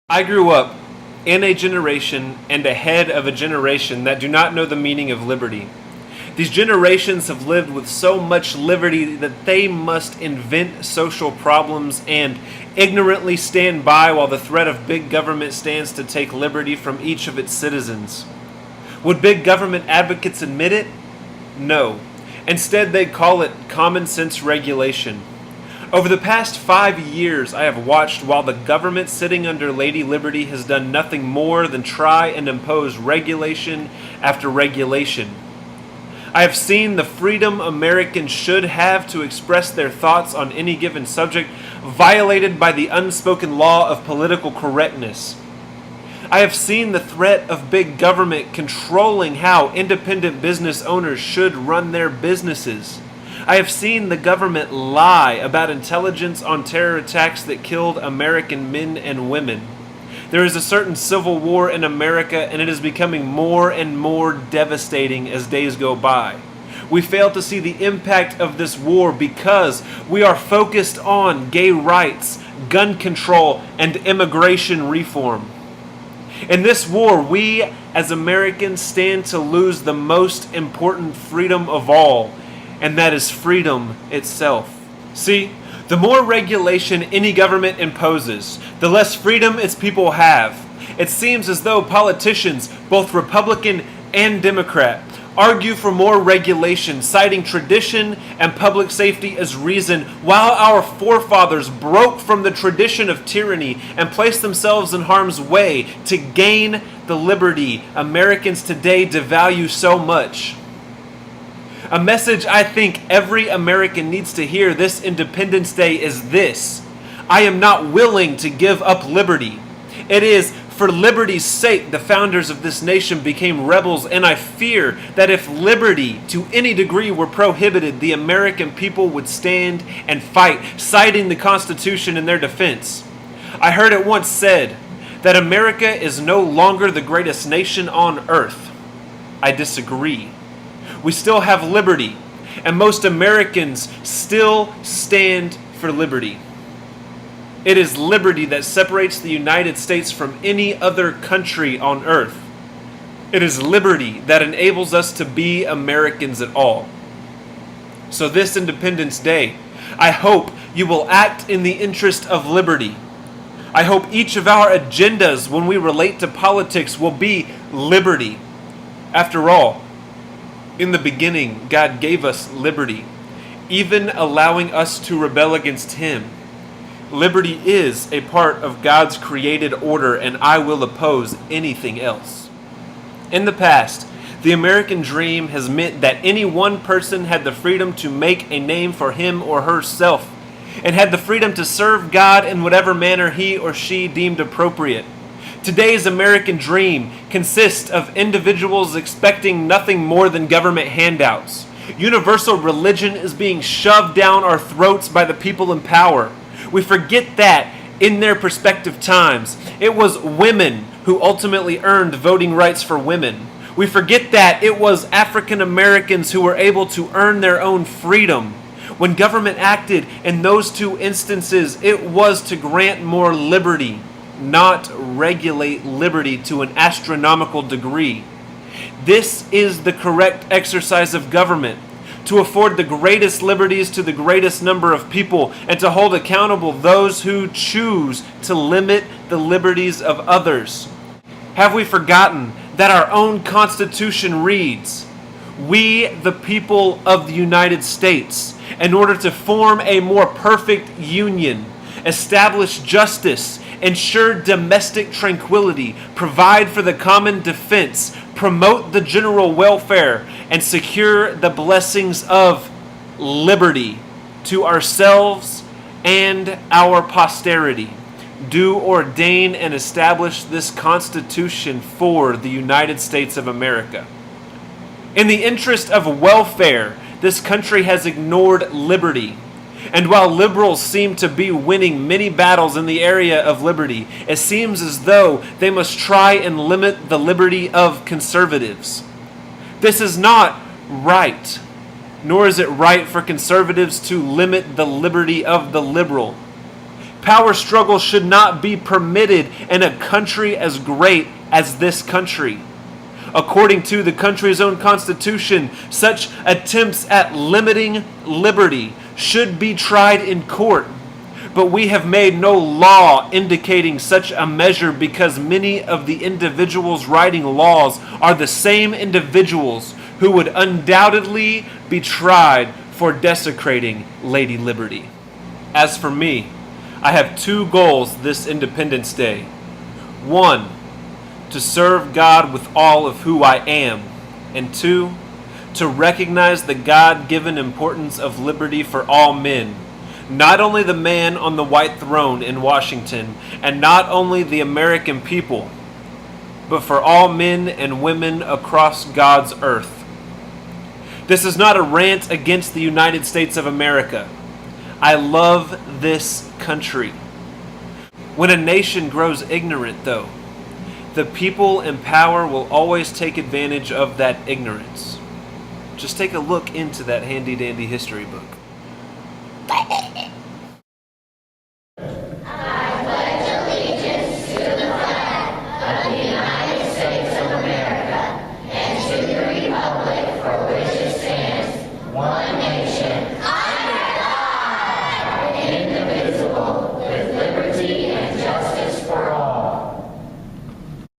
I grew up in a generation and ahead of a generation that do not know the meaning of liberty. These generations have lived with so much liberty that they must invent social problems and ignorantly stand by while the threat of big government stands to take liberty from each of its citizens. Would big government advocates admit it? No. Instead, they call it common sense regulation. Over the past 5 years, I have watched while the government sitting under Lady Liberty has done nothing more than try and impose regulation after regulation. I have seen the freedom Americans should have to express their thoughts on any given subject violated by the unspoken law of political correctness. I have seen the threat of big government controlling how independent business owners should run their businesses. I have seen the government lie about intelligence on terror attacks that killed American men and women. There is a certain civil war in America, and it is becoming more and more devastating as days go by. We fail to see the impact of this war because we are focused on gay rights, gun control, and immigration reform. In this war, we as Americans stand to lose the most important freedom of all, and that is freedom itself. See, the more regulation any government imposes, the less freedom its people have. It seems as though politicians, both Republican and Democrat, argue for more regulation, citing tradition and public safety as reason, while our forefathers broke from the tradition of tyranny and placed themselves in harm's way to gain the liberty Americans today devalue so much. A message I think every American needs to hear this Independence Day is this: I am not willing to give up liberty. It is for liberty's sake the founders of this nation became rebels, and I fear that if liberty to any degree were prohibited, the American people would stand and fight, citing the Constitution in their defense. I heard it once said that America is no longer the greatest nation on earth. I disagree. We still have liberty, and most Americans still stand for liberty. It is liberty that separates the United States from any other country on earth. It is liberty that enables us to be Americans at all. So this Independence Day, I hope you will act in the interest of liberty. I hope each of our agendas when we relate to politics will be liberty. After all, in the beginning, God gave us liberty, even allowing us to rebel against Him. Liberty is a part of God's created order, and I will oppose anything else. In the past, the American dream has meant that any one person had the freedom to make a name for him or herself, and had the freedom to serve God in whatever manner he or she deemed appropriate. Today's American dream consists of individuals expecting nothing more than government handouts. Universal religion is being shoved down our throats by the people in power. We forget that, in their prospective times, it was women who ultimately earned voting rights for women. We forget that it was African Americans who were able to earn their own freedom. When government acted in those two instances, it was to grant more liberty, not regulate liberty to an astronomical degree. This is the correct exercise of government: to afford the greatest liberties to the greatest number of people, and to hold accountable those who choose to limit the liberties of others. Have we forgotten that our own Constitution reads, "We, the people of the United States, in order to form a more perfect union, establish justice, ensure domestic tranquility, provide for the common defense, promote the general welfare, and secure the blessings of liberty to ourselves and our posterity, do ordain and establish this Constitution for the United States of America." In the interest of welfare, this country has ignored liberty. And while liberals seem to be winning many battles in the area of liberty, it seems as though they must try and limit the liberty of conservatives. This is not right, nor is it right for conservatives to limit the liberty of the liberal. Power struggle should not be permitted in a country as great as this country. According to the country's own constitution, such attempts at limiting liberty should be tried in court. But we have made no law indicating such a measure because many of the individuals writing laws are the same individuals who would undoubtedly be tried for desecrating Lady Liberty. As for me, I have two goals this Independence Day. One, to serve God with all of who I am. And two, to recognize the God-given importance of liberty for all men. Not only the man on the white throne in Washington, and not only the American people, but for all men and women across God's earth. This is not a rant against the United States of America. I love this country. When a nation grows ignorant, though, the people in power will always take advantage of that ignorance. Just take a look into that handy-dandy history book.